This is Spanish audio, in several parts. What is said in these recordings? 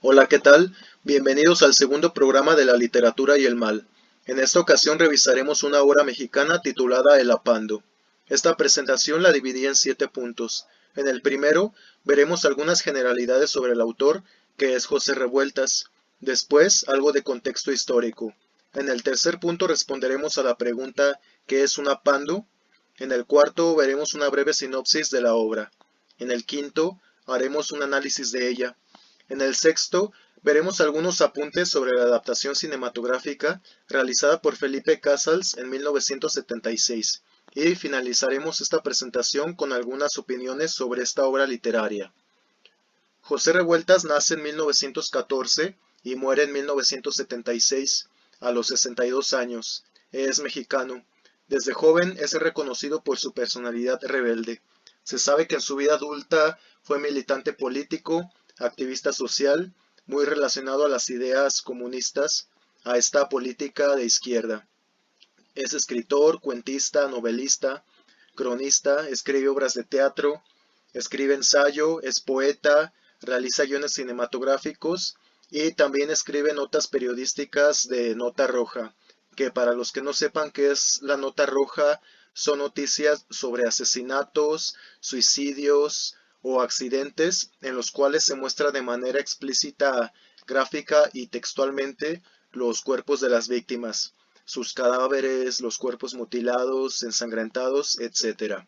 Hola, ¿qué tal? Bienvenidos al segundo programa de la literatura y el mal. En esta ocasión revisaremos una obra mexicana titulada El Apando. Esta presentación la dividí en 7 puntos. En el primero veremos algunas generalidades sobre el autor, que es José Revueltas. Después, algo de contexto histórico. En el tercer punto responderemos a la pregunta ¿qué es un apando? En el cuarto veremos una breve sinopsis de la obra. En el quinto haremos un análisis de ella. En el sexto, veremos algunos apuntes sobre la adaptación cinematográfica realizada por Felipe Casals en 1976 y finalizaremos esta presentación con algunas opiniones sobre esta obra literaria. José Revueltas nace en 1914 y muere en 1976 a los 62 años. Es mexicano. Desde joven es reconocido por su personalidad rebelde. Se sabe que en su vida adulta fue militante político, activista social, muy relacionado a las ideas comunistas, a esta política de izquierda. Es escritor, cuentista, novelista, cronista, escribe obras de teatro, escribe ensayo, es poeta, realiza guiones cinematográficos y también escribe notas periodísticas de nota roja, que para los que no sepan qué es la nota roja, son noticias sobre asesinatos, suicidios o accidentes en los cuales se muestra de manera explícita, gráfica y textualmente los cuerpos de las víctimas, sus cadáveres, los cuerpos mutilados, ensangrentados, etc.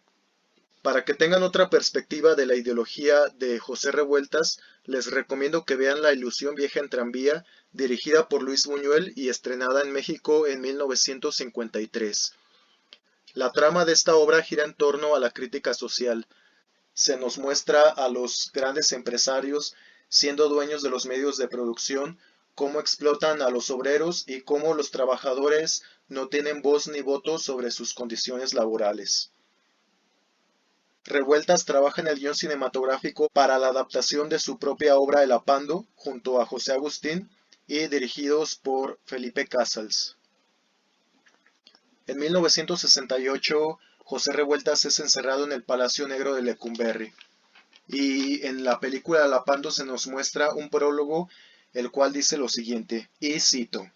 Para que tengan otra perspectiva de la ideología de José Revueltas, les recomiendo que vean La ilusión vieja en tranvía, dirigida por Luis Buñuel y estrenada en México en 1953. La trama de esta obra gira en torno a la crítica social. Se nos muestra a los grandes empresarios siendo dueños de los medios de producción, cómo explotan a los obreros y cómo los trabajadores no tienen voz ni voto sobre sus condiciones laborales. Revueltas trabaja en el guión cinematográfico para la adaptación de su propia obra El Apando, junto a José Agustín, y dirigidos por Felipe Casals. En 1968, José Revueltas es encerrado en el Palacio Negro de Lecumberri. Y en la película El Apando se nos muestra un prólogo, el cual dice lo siguiente, y cito: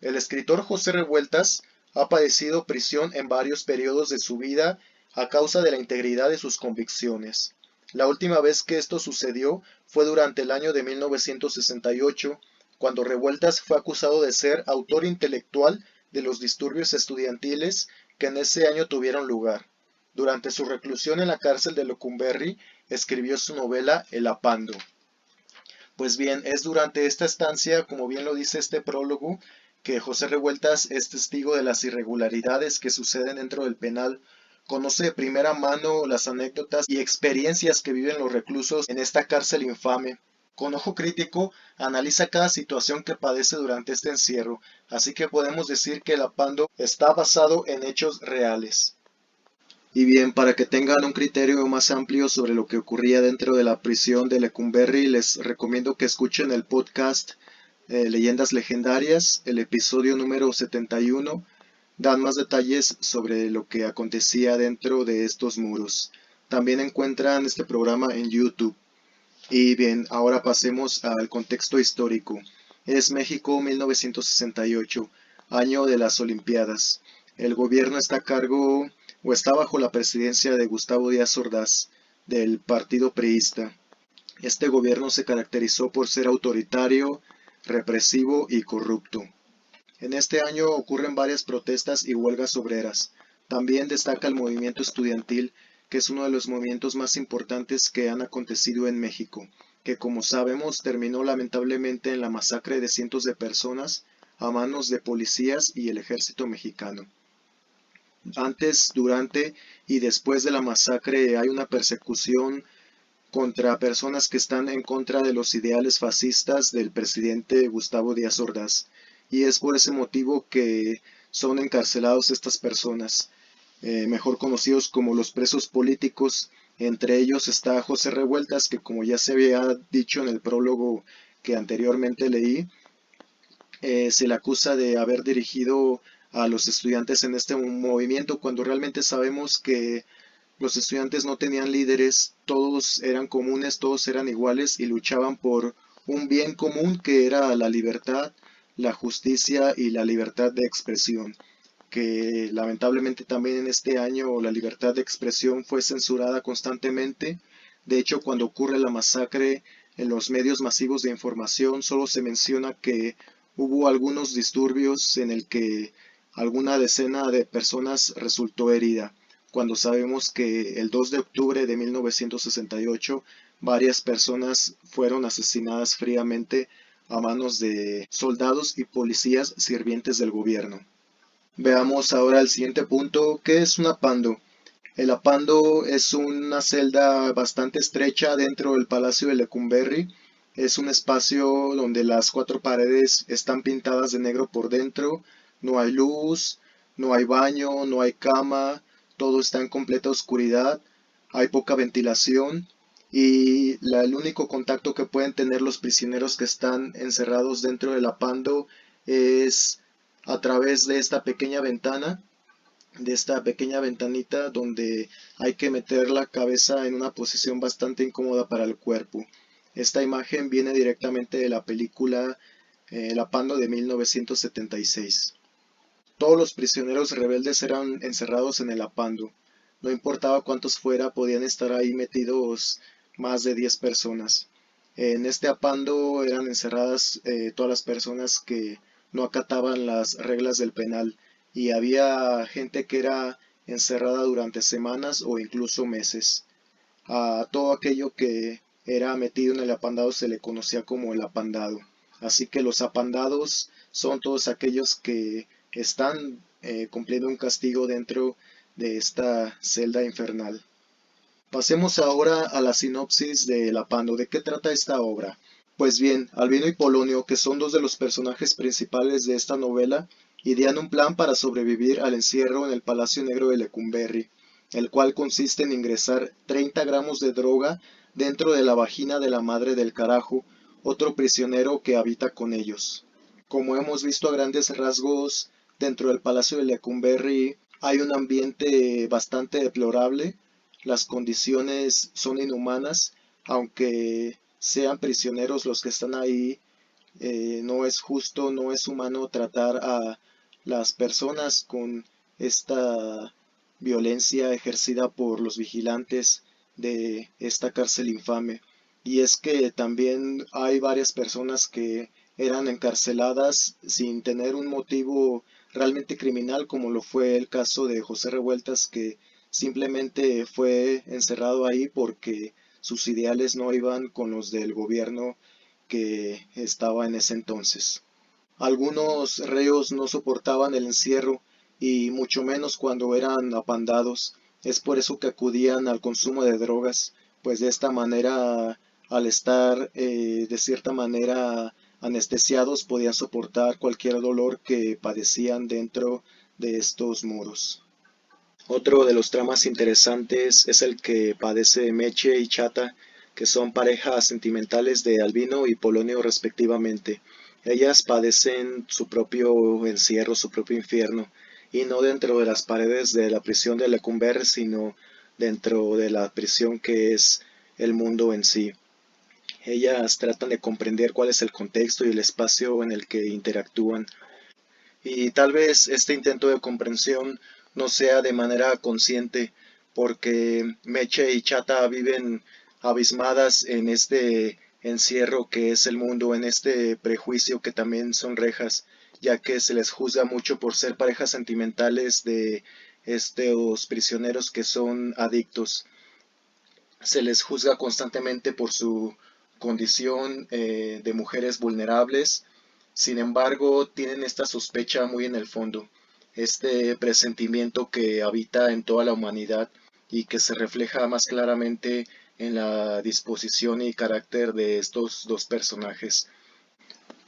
el escritor José Revueltas ha padecido prisión en varios periodos de su vida a causa de la integridad de sus convicciones. La última vez que esto sucedió fue durante el año de 1968, cuando Revueltas fue acusado de ser autor intelectual de los disturbios estudiantiles que en ese año tuvieron lugar. Durante su reclusión en la cárcel de Lecumberri, escribió su novela El Apando. Pues bien, es durante esta estancia, como bien lo dice este prólogo, que José Revueltas es testigo de las irregularidades que suceden dentro del penal. Conoce de primera mano las anécdotas y experiencias que viven los reclusos en esta cárcel infame. Con ojo crítico, analiza cada situación que padece durante este encierro, así que podemos decir que el Apando está basado en hechos reales. Y bien, para que tengan un criterio más amplio sobre lo que ocurría dentro de la prisión de Lecumberri, les recomiendo que escuchen el podcast Leyendas Legendarias, el episodio número 71. Dan más detalles sobre lo que acontecía dentro de estos muros. También encuentran este programa en YouTube. Y bien, ahora pasemos al contexto histórico. Es México 1968, año de las Olimpiadas. El gobierno está a cargo o está bajo la presidencia de Gustavo Díaz Ordaz, del partido priista. Este gobierno se caracterizó por ser autoritario, represivo y corrupto. En este año ocurren varias protestas y huelgas obreras. También destaca el movimiento estudiantil, que es uno de los movimientos más importantes que han acontecido en México, que como sabemos terminó lamentablemente en la masacre de cientos de personas a manos de policías y el ejército mexicano. Antes, durante y después de la masacre hay una persecución contra personas que están en contra de los ideales fascistas del presidente Gustavo Díaz Ordaz. Y es por ese motivo que son encarcelados estas personas, mejor conocidos como los presos políticos. Entre ellos está José Revueltas, que como ya se había dicho en el prólogo que anteriormente leí, se le acusa de haber dirigido a los estudiantes en este movimiento, cuando realmente sabemos que los estudiantes no tenían líderes, todos eran comunes, todos eran iguales y luchaban por un bien común que era la libertad, la justicia y la libertad de expresión, que lamentablemente también en este año la libertad de expresión fue censurada constantemente. De hecho, cuando ocurre la masacre en los medios masivos de información, solo se menciona que hubo algunos disturbios en el que alguna decena de personas resultó herida, cuando sabemos que el 2 de octubre de 1968 varias personas fueron asesinadas fríamente a manos de soldados y policías sirvientes del gobierno. Veamos ahora el siguiente punto, ¿qué es un apando? El apando es una celda bastante estrecha dentro del Palacio de Lecumberri. Es un espacio donde las cuatro paredes están pintadas de negro por dentro. No hay luz, no hay baño, no hay cama, todo está en completa oscuridad. Hay poca ventilación y el único contacto que pueden tener los prisioneros que están encerrados dentro del apando es a través de esta pequeña ventana, de esta pequeña ventanita donde hay que meter la cabeza en una posición bastante incómoda para el cuerpo. Esta imagen viene directamente de la película El Apando de 1976. Todos los prisioneros rebeldes eran encerrados en el apando. No importaba cuántos fuera, podían estar ahí metidos más de 10 personas. En este apando eran encerradas todas las personas que no acataban las reglas del penal y había gente que era encerrada durante semanas o incluso meses. A todo aquello que era metido en el apandado se le conocía como el apandado. Así que los apandados son todos aquellos que están cumpliendo un castigo dentro de esta celda infernal. Pasemos ahora a la sinopsis de El Apando. ¿De qué trata esta obra? Pues bien, Albino y Polonio, que son dos de los personajes principales de esta novela, idean un plan para sobrevivir al encierro en el Palacio Negro de Lecumberri, el cual consiste en ingresar 30 gramos de droga dentro de la vagina de la madre del carajo, otro prisionero que habita con ellos. Como hemos visto a grandes rasgos, dentro del Palacio de Lecumberri hay un ambiente bastante deplorable, las condiciones son inhumanas, aunque sean prisioneros los que están ahí, no es justo, no es humano tratar a las personas con esta violencia ejercida por los vigilantes de esta cárcel infame. Y es que también hay varias personas que eran encarceladas sin tener un motivo realmente criminal, como lo fue el caso de José Revueltas, que simplemente fue encerrado ahí porque sus ideales no iban con los del gobierno que estaba en ese entonces. Algunos reos no soportaban el encierro y mucho menos cuando eran apandados. Es por eso que acudían al consumo de drogas, pues de esta manera, al estar de cierta manera anestesiados, podían soportar cualquier dolor que padecían dentro de estos muros. Otro de los tramas interesantes es el que padece Meche y Chata, que son parejas sentimentales de Albino y Polonio respectivamente. Ellas padecen su propio encierro, su propio infierno, y no dentro de las paredes de la prisión de Lecumberri, sino dentro de la prisión que es el mundo en sí. Ellas tratan de comprender cuál es el contexto y el espacio en el que interactúan. Y tal vez este intento de comprensión no sea de manera consciente, porque Meche y Chata viven abismadas en este encierro que es el mundo, en este prejuicio que también son rejas, ya que se les juzga mucho por ser parejas sentimentales de estos prisioneros que son adictos. Se les juzga constantemente por su condición de mujeres vulnerables. Sin embargo, tienen esta sospecha muy en el fondo, este presentimiento que habita en toda la humanidad y que se refleja más claramente en la disposición y carácter de estos dos personajes.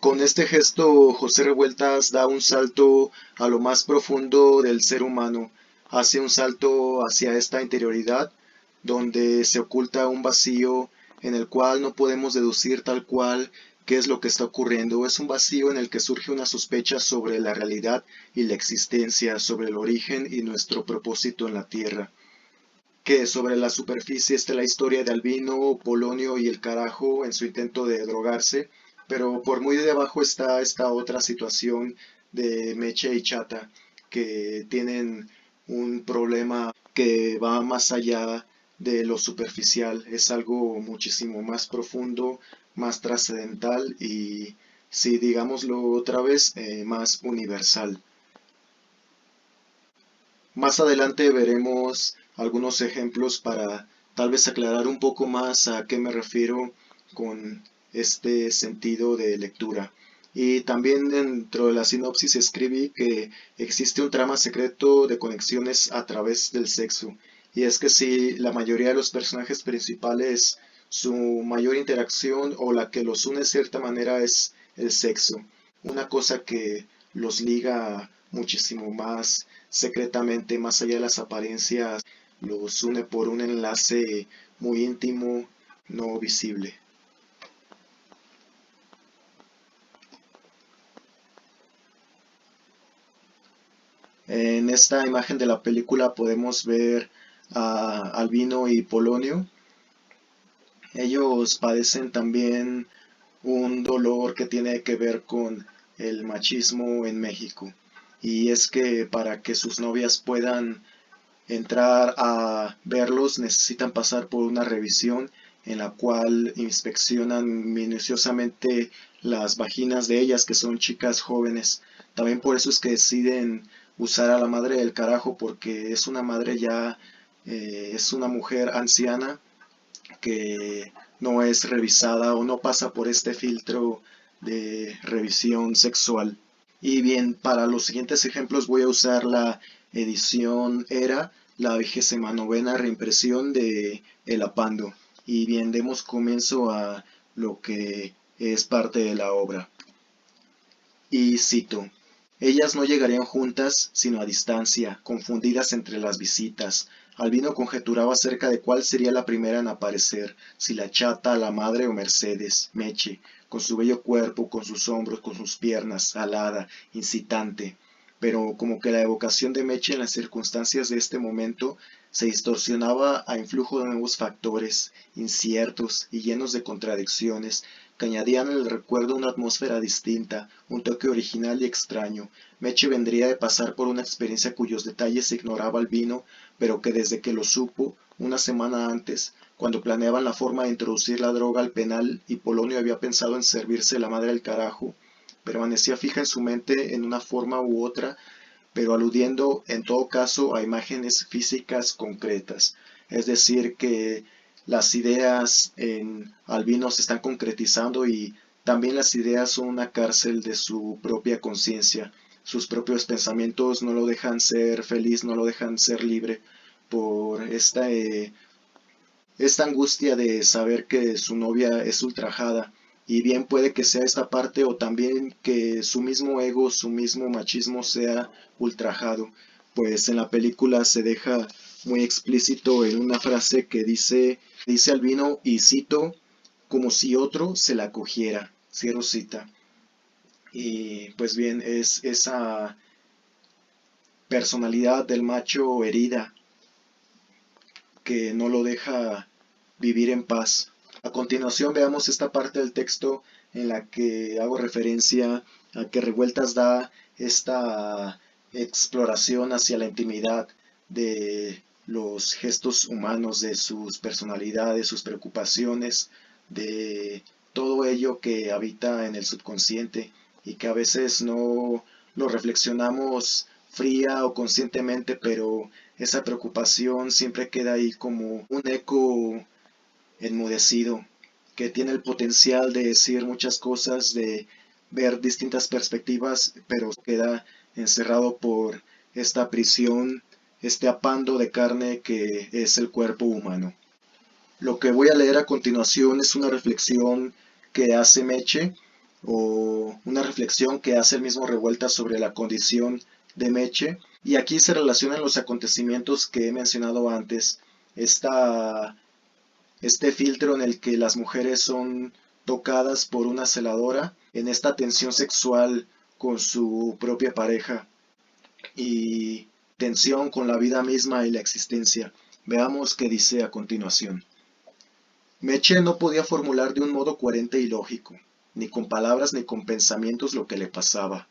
Con este gesto, José Revueltas da un salto a lo más profundo del ser humano, hace un salto hacia esta interioridad, donde se oculta un vacío en el cual no podemos deducir tal cual qué es lo que está ocurriendo. Es un vacío en el que surge una sospecha sobre la realidad y la existencia, sobre el origen y nuestro propósito en la tierra. que sobre la superficie está la historia de Albino, Polonio y el carajo en su intento de drogarse, pero por muy debajo está esta otra situación de Meche y Chata, que tienen un problema que va más allá de lo superficial, es algo muchísimo más profundo, más trascendental y, si digámoslo otra vez, más universal. Más adelante veremos algunos ejemplos para tal vez aclarar un poco más a qué me refiero con este sentido de lectura. Y también dentro de la sinopsis escribí que existe un trama secreto de conexiones a través del sexo. Y es que si la mayoría de los personajes principales, su mayor interacción o la que los une de cierta manera es el sexo. Una cosa que los liga muchísimo más secretamente, más allá de las apariencias, los une por un enlace muy íntimo, no visible. En esta imagen de la película podemos ver a Albino y Polonio. Ellos padecen también un dolor que tiene que ver con el machismo en México. Y es que para que sus novias puedan entrar a verlos necesitan pasar por una revisión en la cual inspeccionan minuciosamente las vaginas de ellas, que son chicas jóvenes. También por eso es que deciden usar a la madre del carajo, porque es una madre ya, es una mujer anciana que no es revisada o no pasa por este filtro de revisión sexual. Y bien, para los siguientes ejemplos voy a usar la edición ERA, la 29ª reimpresión de El Apando. Y bien, demos comienzo a lo que es parte de la obra. Y cito: ellas no llegarían juntas, sino a distancia, confundidas entre las visitas. Albino conjeturaba acerca de cuál sería la primera en aparecer, si la chata, la madre o Mercedes, Meche, con su bello cuerpo, con sus hombros, con sus piernas, alada, incitante. Pero como que la evocación de Meche en las circunstancias de este momento se distorsionaba a influjo de nuevos factores, inciertos y llenos de contradicciones, que añadían en el recuerdo una atmósfera distinta, un toque original y extraño. Meche vendría de pasar por una experiencia cuyos detalles ignoraba Albino, pero que desde que lo supo, una semana antes, cuando planeaban la forma de introducir la droga al penal y Polonio había pensado en servirse la madre del carajo, permanecía fija en su mente en una forma u otra, pero aludiendo en todo caso a imágenes físicas concretas. Es decir, que las ideas en Albino se están concretizando y también las ideas son una cárcel de su propia conciencia. Sus propios pensamientos no lo dejan ser feliz, no lo dejan ser libre por esta angustia de saber que su novia es ultrajada. Y bien puede que sea esta parte o también que su mismo ego, su mismo machismo sea ultrajado. Pues en la película se deja muy explícito en una frase que dice Albino, y cito: como si otro se la cogiera. Cierro cita. Y pues bien, es esa personalidad del macho herida que no lo deja vivir en paz. A continuación veamos esta parte del texto en la que hago referencia a que Revueltas da esta exploración hacia la intimidad de los gestos humanos, de sus personalidades, sus preocupaciones, de todo ello que habita en el subconsciente y que a veces no lo reflexionamos fría o conscientemente, pero esa preocupación siempre queda ahí como un eco enmudecido, que tiene el potencial de decir muchas cosas, de ver distintas perspectivas, pero queda encerrado por esta prisión, este apando de carne que es el cuerpo humano. Lo que voy a leer a continuación es una reflexión que hace Meche, o una reflexión que hace el mismo Revuelta sobre la condición de Meche, y aquí se relacionan los acontecimientos que he mencionado antes, esta este filtro en el que las mujeres son tocadas por una celadora, en esta tensión sexual con su propia pareja y tensión con la vida misma y la existencia. Veamos qué dice a continuación. Meche no podía formular de un modo coherente y lógico, ni con palabras ni con pensamientos lo que le pasaba.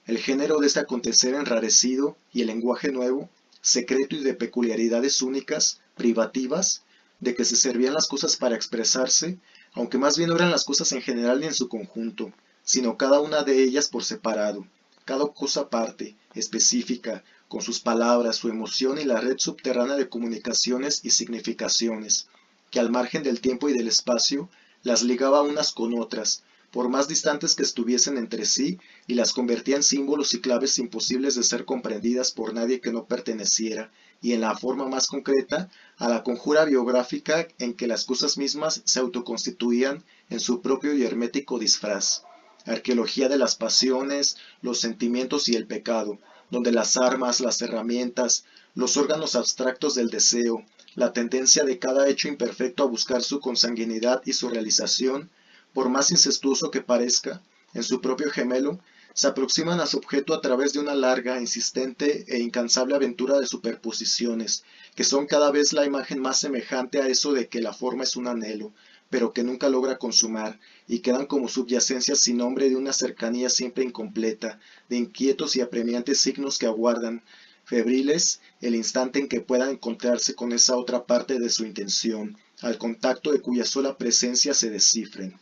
El género de este acontecer enrarecido y el lenguaje nuevo, secreto y de peculiaridades únicas, privativas, de que se servían las cosas para expresarse, aunque más bien no eran las cosas en general ni en su conjunto, sino cada una de ellas por separado, cada cosa aparte, específica, con sus palabras, su emoción y la red subterránea de comunicaciones y significaciones que al margen del tiempo y del espacio las ligaba unas con otras, por más distantes que estuviesen entre sí, y las convertía en símbolos y claves imposibles de ser comprendidas por nadie que no perteneciera, y en la forma más concreta, a la conjura biográfica en que las cosas mismas se autoconstituían en su propio y hermético disfraz. Arqueología de las pasiones, los sentimientos y el pecado, donde las armas, las herramientas, los órganos abstractos del deseo, la tendencia de cada hecho imperfecto a buscar su consanguinidad y su realización, por más incestuoso que parezca, en su propio gemelo, se aproximan a su objeto a través de una larga, insistente e incansable aventura de superposiciones, que son cada vez la imagen más semejante a eso de que la forma es un anhelo, pero que nunca logra consumar, y quedan como subyacencias sin nombre de una cercanía siempre incompleta, de inquietos y apremiantes signos que aguardan, febriles, el instante en que puedan encontrarse con esa otra parte de su intención, al contacto de cuya sola presencia se descifren.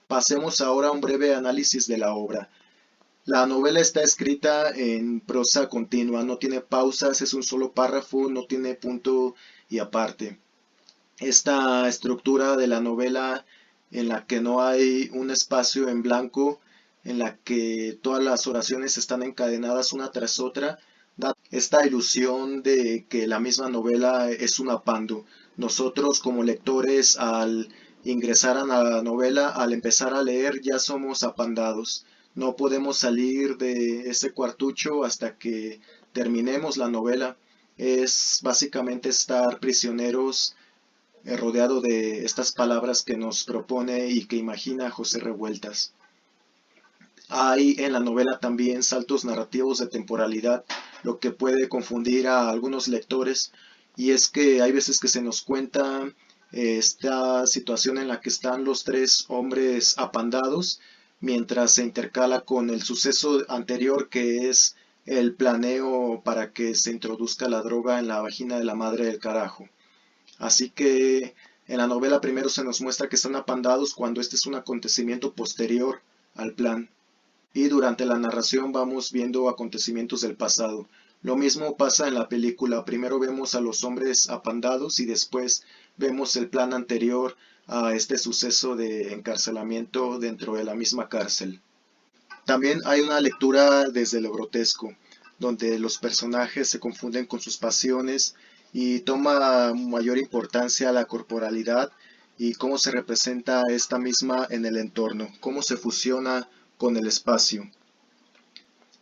Pasemos ahora a un breve análisis de la obra. La novela está escrita en prosa continua, no tiene pausas, es un solo párrafo, no tiene punto y aparte. Esta estructura de la novela en la que no hay un espacio en blanco, en la que todas las oraciones están encadenadas una tras otra, da esta ilusión de que la misma novela es un apando. Nosotros como lectores al ingresar a la novela, al empezar a leer, ya somos apandados. No podemos salir de ese cuartucho hasta que terminemos la novela. Es básicamente estar prisioneros rodeado de estas palabras que nos propone y que imagina José Revueltas. Hay en la novela también saltos narrativos de temporalidad, lo que puede confundir a algunos lectores, y es que hay veces que se nos cuenta esta situación en la que están los tres hombres apandados, mientras se intercala con el suceso anterior que es el planeo para que se introduzca la droga en la vagina de la madre del carajo. Así que en la novela primero se nos muestra que están apandados cuando este es un acontecimiento posterior al plan. Y durante la narración vamos viendo acontecimientos del pasado. Lo mismo pasa en la película. Primero vemos a los hombres apandados y después vemos el plan anterior a este suceso de encarcelamiento dentro de la misma cárcel. También hay una lectura desde lo grotesco, donde los personajes se confunden con sus pasiones y toma mayor importancia la corporalidad y cómo se representa esta misma en el entorno, cómo se fusiona con el espacio.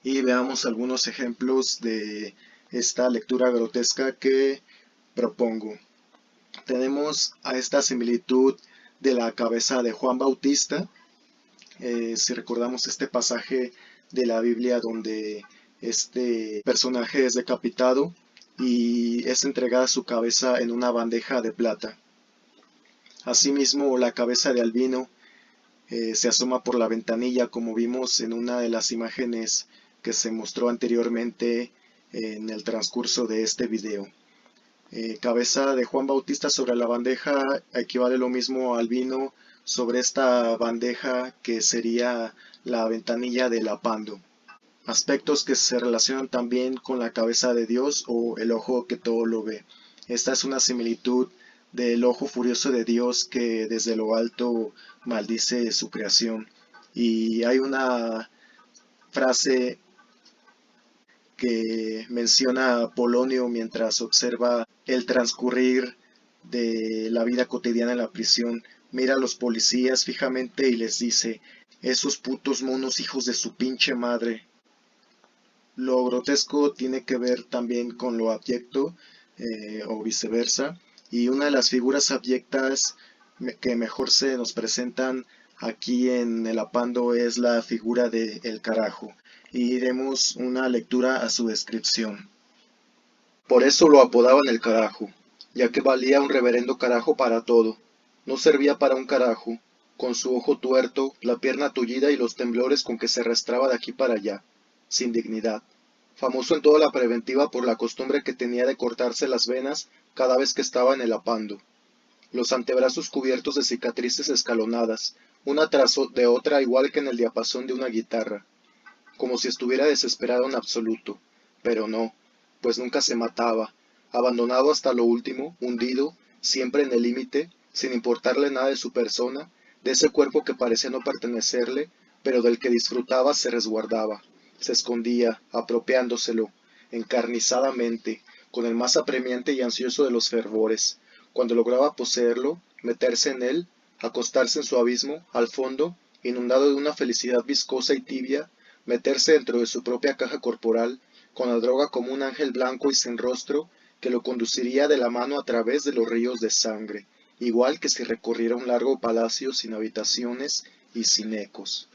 Y veamos algunos ejemplos de esta lectura grotesca que propongo. Tenemos a esta similitud de la cabeza de Juan Bautista, si recordamos este pasaje de la Biblia donde este personaje es decapitado y es entregada su cabeza en una bandeja de plata. Asimismo, la cabeza de Albino se asoma por la ventanilla, como vimos en una de las imágenes que se mostró anteriormente en el transcurso de este video. Cabeza de Juan Bautista sobre la bandeja equivale lo mismo al vino sobre esta bandeja que sería la ventanilla del apando. Aspectos que se relacionan también con la cabeza de Dios o el ojo que todo lo ve. Esta es una similitud del ojo furioso de Dios que desde lo alto maldice su creación. Y hay una frase que menciona a Polonio mientras observa el transcurrir de la vida cotidiana en la prisión. Mira a los policías fijamente y les dice, esos putos monos hijos de su pinche madre. Lo grotesco tiene que ver también con lo abyecto o viceversa. Y una de las figuras abyectas que mejor se nos presentan aquí en el apando es la figura de el carajo. Y demos una lectura a su descripción. Por eso lo apodaban el carajo, ya que valía un reverendo carajo para todo. No servía para un carajo, con su ojo tuerto, la pierna tullida y los temblores con que se arrastraba de aquí para allá, sin dignidad. Famoso en toda la preventiva por la costumbre que tenía de cortarse las venas cada vez que estaba en el apando. Los antebrazos cubiertos de cicatrices escalonadas, una tras de otra igual que en el diapasón de una guitarra, como si estuviera desesperado en absoluto, pero no, pues nunca se mataba, abandonado hasta lo último, hundido, siempre en el límite, sin importarle nada de su persona, de ese cuerpo que parecía no pertenecerle, pero del que disfrutaba se resguardaba, se escondía, apropiándoselo, encarnizadamente, con el más apremiante y ansioso de los fervores, cuando lograba poseerlo, meterse en él, acostarse en su abismo, al fondo, inundado de una felicidad viscosa y tibia, meterse dentro de su propia caja corporal, con la droga como un ángel blanco y sin rostro, que lo conduciría de la mano a través de los ríos de sangre, igual que si recorriera un largo palacio sin habitaciones y sin ecos.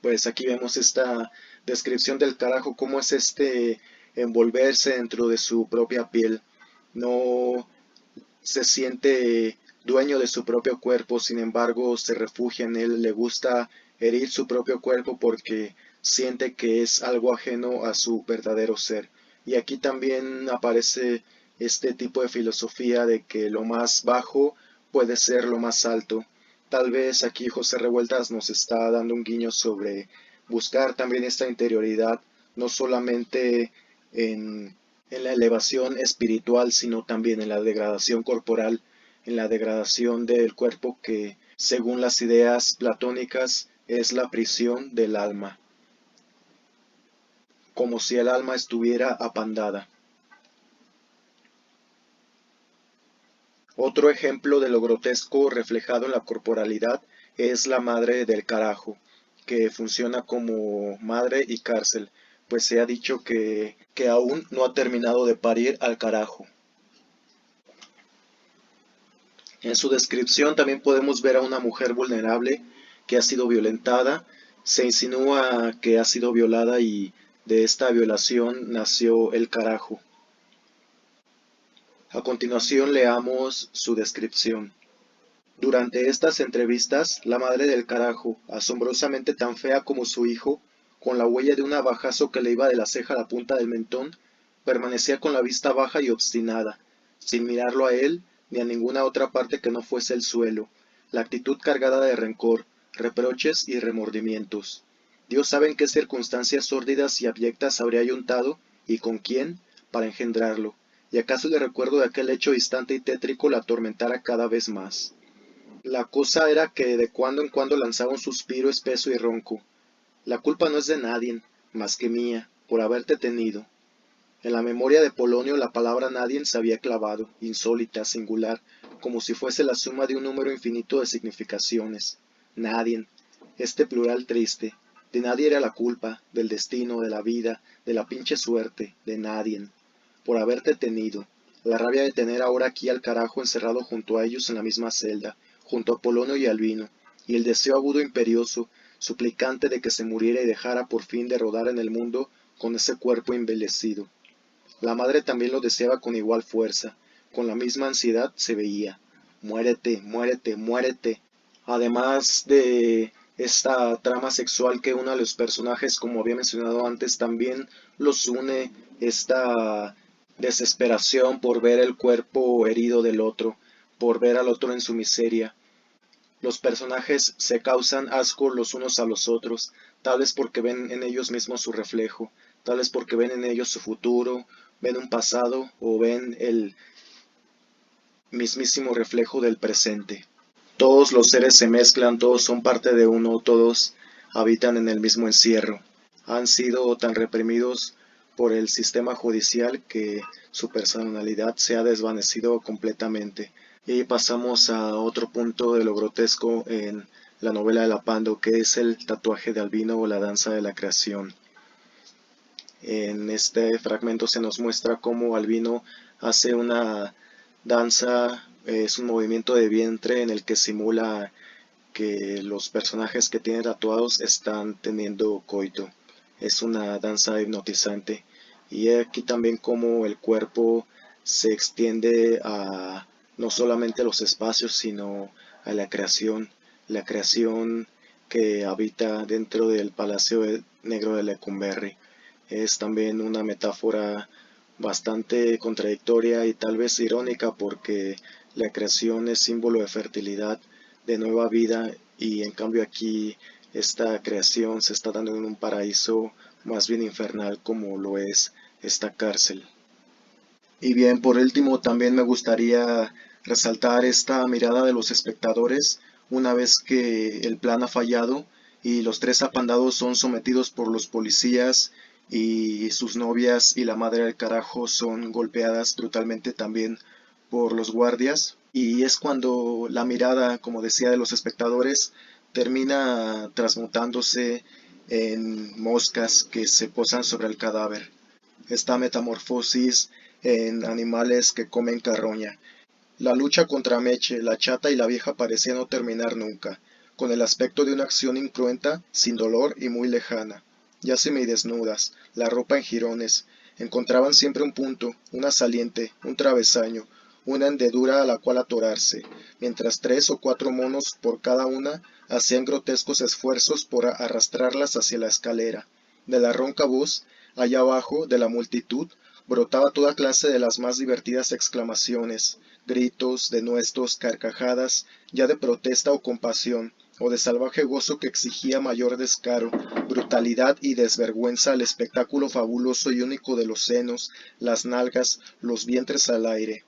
Pues aquí vemos esta descripción del carajo, cómo es envolverse dentro de su propia piel. No se siente dueño de su propio cuerpo, sin embargo se refugia en él, le gusta herir su propio cuerpo porque siente que es algo ajeno a su verdadero ser. Y aquí también aparece este tipo de filosofía de que lo más bajo puede ser lo más alto. Tal vez aquí José Revueltas nos está dando un guiño sobre buscar también esta interioridad, no solamente en la elevación espiritual, sino también en la degradación corporal, en la degradación del cuerpo que, según las ideas platónicas, es la prisión del alma, como si el alma estuviera apandada. Otro ejemplo de lo grotesco reflejado en la corporalidad es la madre del carajo, que funciona como madre y cárcel, pues se ha dicho que aún no ha terminado de parir al carajo. En su descripción también podemos ver a una mujer vulnerable que ha sido violentada. Se insinúa que ha sido violada y de esta violación nació el carajo. A continuación leamos su descripción. Durante estas entrevistas, la madre del carajo, asombrosamente tan fea como su hijo, con la huella de un navajazo que le iba de la ceja a la punta del mentón, permanecía con la vista baja y obstinada, sin mirarlo a él ni a ninguna otra parte que no fuese el suelo, la actitud cargada de rencor, reproches y remordimientos. Dios sabe en qué circunstancias sórdidas y abyectas habría ayuntado y con quién para engendrarlo, y acaso el recuerdo de aquel hecho distante y tétrico la atormentara cada vez más. La cosa era que de cuando en cuando lanzaba un suspiro espeso y ronco. La culpa no es de nadie, más que mía, por haberte tenido. En la memoria de Polonio la palabra nadie se había clavado, insólita, singular, como si fuese la suma de un número infinito de significaciones. Nadie, este plural triste, de nadie era la culpa, del destino, de la vida, de la pinche suerte, de nadie. Por haberte tenido. La rabia de tener ahora aquí al carajo encerrado junto a ellos en la misma celda, junto a Polonio y Albino, y el deseo agudo imperioso, suplicante de que se muriera y dejara por fin de rodar en el mundo con ese cuerpo envilecido. La madre también lo deseaba con igual fuerza, con la misma ansiedad se veía. Muérete, muérete, muérete. Además de esta trama sexual que une a los personajes, como había mencionado antes, también los une esta desesperación por ver el cuerpo herido del otro, por ver al otro en su miseria. Los personajes se causan asco los unos a los otros, tal vez porque ven en ellos mismos su reflejo, tal vez porque ven en ellos su futuro, ven un pasado o ven el mismísimo reflejo del presente. Todos los seres se mezclan, todos son parte de uno, todos habitan en el mismo encierro. Han sido tan reprimidos por el sistema judicial que su personalidad se ha desvanecido completamente. Y pasamos a otro punto de lo grotesco en la novela de Lapando, que es el tatuaje de Albino o la danza de la creación. En este fragmento se nos muestra cómo Albino hace una danza, es un movimiento de vientre en el que simula que los personajes que tiene tatuados están teniendo coito. Es una danza hipnotizante Y aquí también cómo el cuerpo se extiende a no solamente a los espacios, sino a la creación que habita dentro del Palacio Negro de Lecumberri. Es también una metáfora bastante contradictoria y tal vez irónica porque la creación es símbolo de fertilidad, de nueva vida, y en cambio aquí esta creación se está dando en un paraíso más bien infernal como lo es esta cárcel. Y bien, por último, también me gustaría resaltar esta mirada de los espectadores una vez que el plan ha fallado y los tres apandados son sometidos por los policías y sus novias y la madre del carajo son golpeadas brutalmente también por los guardias. Y es cuando la mirada, como decía, de los espectadores termina transmutándose en moscas que se posan sobre el cadáver. Esta metamorfosis en animales que comen carroña. La lucha contra Meche, la chata y la vieja parecía no terminar nunca, con el aspecto de una acción incruenta, sin dolor y muy lejana. Ya semidesnudas, la ropa en jirones, encontraban siempre un punto, una saliente, un travesaño, una hendedura a la cual atorarse, mientras 3 o 4 monos por cada una hacían grotescos esfuerzos por arrastrarlas hacia la escalera. De la ronca voz, allá abajo, de la multitud, brotaba toda clase de las más divertidas exclamaciones, gritos, denuestos, carcajadas, ya de protesta o compasión, o de salvaje gozo que exigía mayor descaro, brutalidad y desvergüenza al espectáculo fabuloso y único de los senos, las nalgas, los vientres al aire.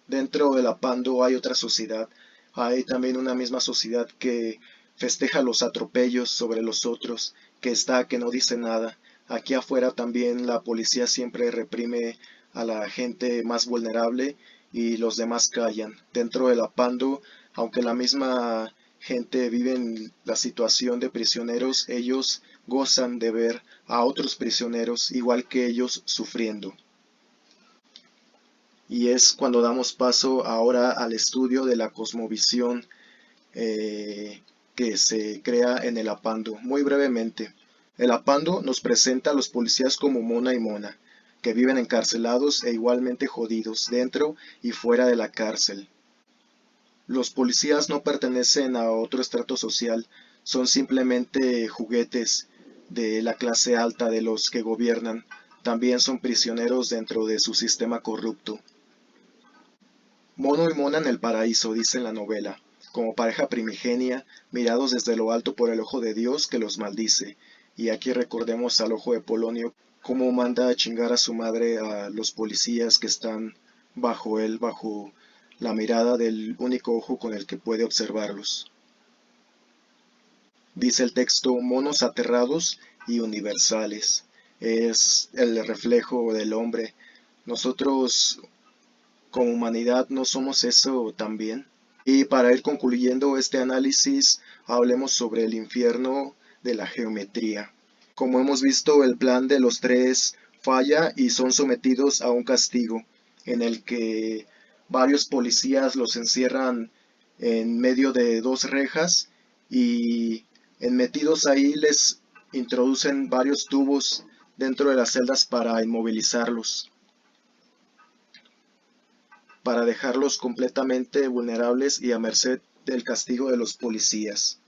Dentro del Apando hay otra sociedad, hay también una misma sociedad que festeja los atropellos sobre los otros, que está que no dice nada. Aquí afuera también la policía siempre reprime a la gente más vulnerable y los demás callan. Dentro del Apando, aunque la misma gente vive en la situación de prisioneros, ellos gozan de ver a otros prisioneros igual que ellos sufriendo. Y es cuando damos paso ahora al estudio de la cosmovisión que se crea en el Apando. Muy brevemente, el Apando nos presenta a los policías como Mona y Mona, que viven encarcelados e igualmente jodidos dentro y fuera de la cárcel. Los policías no pertenecen a otro estrato social, son simplemente juguetes de la clase alta de los que gobiernan, también son prisioneros dentro de su sistema corrupto. Mono y Mona en el paraíso, dice la novela, como pareja primigenia, mirados desde lo alto por el ojo de Dios que los maldice. Y aquí recordemos al ojo de Polonio, cómo manda a chingar a su madre a los policías que están bajo él, bajo la mirada del único ojo con el que puede observarlos. Dice el texto, monos aterrados y universales. Es el reflejo del hombre. Nosotros como humanidad no somos eso también. Y para ir concluyendo este análisis, hablemos sobre el infierno de la geometría. Como hemos visto, el plan de los tres falla y son sometidos a un castigo en el que varios policías los encierran en medio de 2 rejas y metidos ahí les introducen varios tubos dentro de las celdas para inmovilizarlos, para dejarlos completamente vulnerables y a merced del castigo de los policías.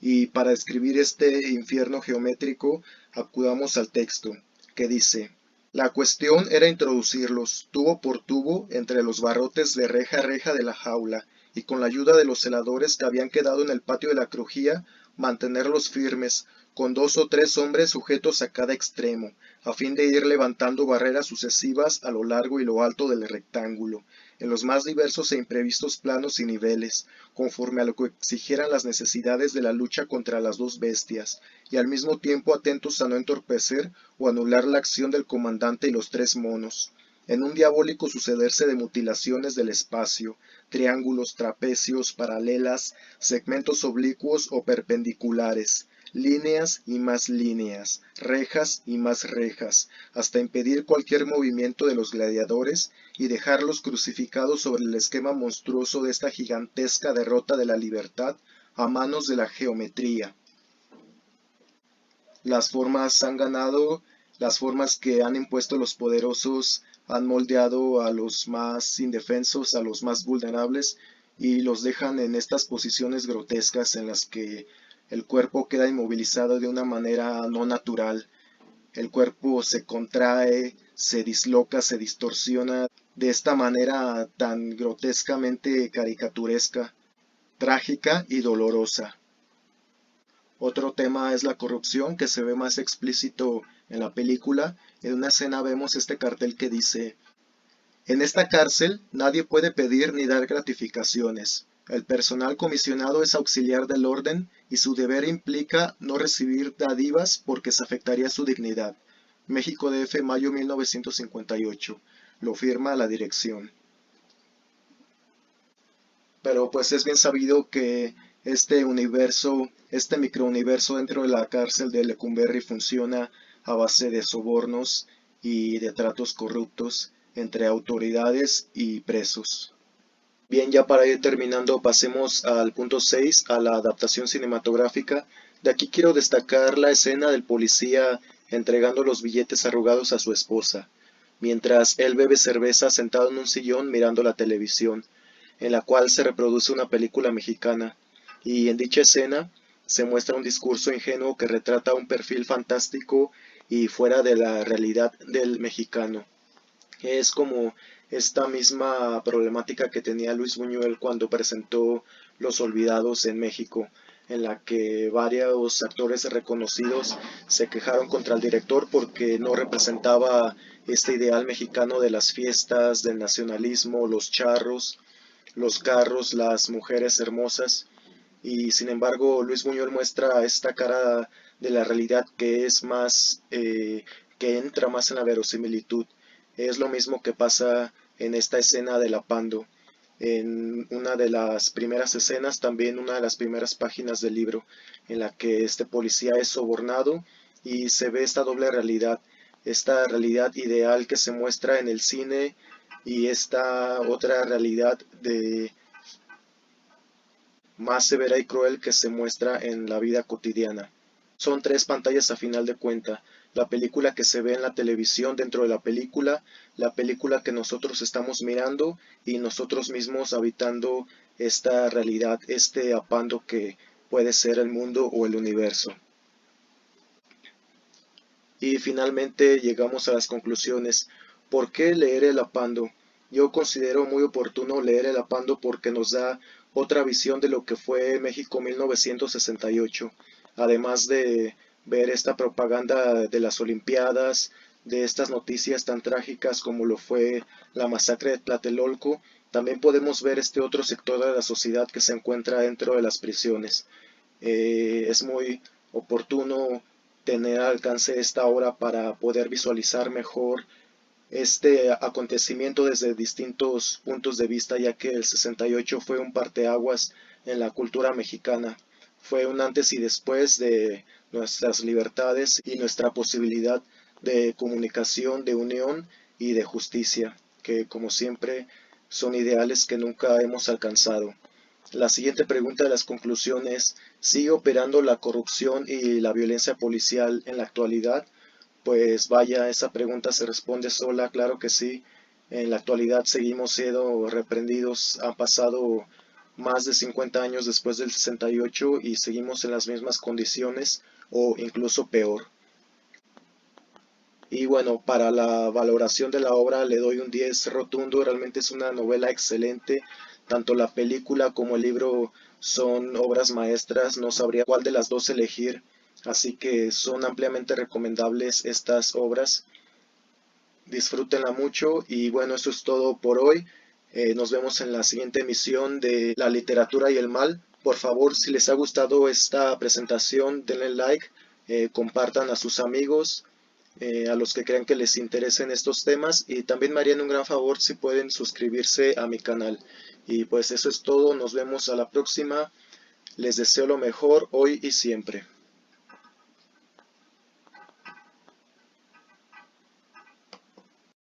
Y para describir este infierno geométrico, acudamos al texto, que dice, la cuestión era introducirlos, tubo por tubo, entre los barrotes de reja a reja de la jaula, y con la ayuda de los celadores que habían quedado en el patio de la crujía, mantenerlos firmes, con 2 o 3 hombres sujetos a cada extremo, a fin de ir levantando barreras sucesivas a lo largo y lo alto del rectángulo, en los más diversos e imprevistos planos y niveles, conforme a lo que exigieran las necesidades de la lucha contra las 2 bestias, y al mismo tiempo atentos a no entorpecer o anular la acción del comandante y los 3 monos, en un diabólico sucederse de mutilaciones del espacio, triángulos, trapecios, paralelas, segmentos oblicuos o perpendiculares, líneas y más líneas, rejas y más rejas, hasta impedir cualquier movimiento de los gladiadores y dejarlos crucificados sobre el esquema monstruoso de esta gigantesca derrota de la libertad a manos de la geometría. Las formas han ganado Las formas que han impuesto los poderosos han moldeado a los más indefensos, a los más vulnerables, y los dejan en estas posiciones grotescas en las que el cuerpo queda inmovilizado de una manera no natural. El cuerpo se contrae, se disloca, se distorsiona de esta manera tan grotescamente caricaturesca, trágica y dolorosa. Otro tema es la corrupción, que se ve más explícito en la película. En una escena vemos este cartel que dice: en esta cárcel nadie puede pedir ni dar gratificaciones. El personal comisionado es auxiliar del orden y su deber implica no recibir dádivas porque se afectaría su dignidad. México DF, mayo 1958. Lo firma la dirección. Pero pues es bien sabido que este universo, este microuniverso dentro de la cárcel de Lecumberri funciona a base de sobornos y de tratos corruptos entre autoridades y presos. Bien, ya para ir terminando, pasemos al punto 6, a la adaptación cinematográfica. De aquí quiero destacar la escena del policía entregando los billetes arrugados a su esposa, mientras él bebe cerveza sentado en un sillón mirando la televisión, en la cual se reproduce una película mexicana, y en dicha escena se muestra un discurso ingenuo que retrata un perfil fantástico y fuera de la realidad del mexicano. Es como esta misma problemática que tenía Luis Buñuel cuando presentó Los Olvidados en México, en la que varios actores reconocidos se quejaron contra el director porque no representaba este ideal mexicano de las fiestas, del nacionalismo, los charros, los carros, las mujeres hermosas. Y sin embargo, Luis Buñuel muestra esta cara de la realidad que es más, que entra más en la verosimilitud. Es lo mismo que pasa en esta escena de la Pando. En una de las primeras escenas, también una de las primeras páginas del libro, en la que este policía es sobornado y se ve esta realidad ideal que se muestra en el cine y esta otra realidad de más severa y cruel que se muestra en la vida cotidiana. Son tres pantallas a final de cuenta: la película que se ve en la televisión dentro de la película que nosotros estamos mirando y nosotros mismos habitando esta realidad, este apando que puede ser el mundo o el universo. Y finalmente llegamos a las conclusiones. ¿Por qué leer el apando? Yo considero muy oportuno leer el apando porque nos da otra visión de lo que fue México 1968, además de ver esta propaganda de las Olimpiadas, de estas noticias tan trágicas como lo fue la masacre de Tlatelolco. También podemos ver este otro sector de la sociedad que se encuentra dentro de las prisiones. Es muy oportuno tener al alcance esta obra para poder visualizar mejor este acontecimiento desde distintos puntos de vista, ya que el 68 fue un parteaguas en la cultura mexicana. Fue un antes y después de nuestras libertades y nuestra posibilidad de comunicación, de unión y de justicia, que como siempre son ideales que nunca hemos alcanzado. La siguiente pregunta de las conclusiones: ¿sigue operando la corrupción y la violencia policial en la actualidad? Pues vaya, esa pregunta se responde sola, claro que sí. En la actualidad seguimos siendo reprendidos, han pasado más de 50 años después del 68 y seguimos en las mismas condiciones o incluso peor. Y bueno, para la valoración de la obra le doy un 10 rotundo, realmente es una novela excelente, tanto la película como el libro son obras maestras, no sabría cuál de las dos elegir, así que son ampliamente recomendables estas obras, disfrútenla mucho y bueno, eso es todo por hoy. Nos vemos en la siguiente emisión de La literatura y el mal. Por favor, si les ha gustado esta presentación, denle like, compartan a sus amigos, a los que crean que les interesen estos temas, y también me harían un gran favor si pueden suscribirse a mi canal. Y pues eso es todo, nos vemos a la próxima, les deseo lo mejor hoy y siempre.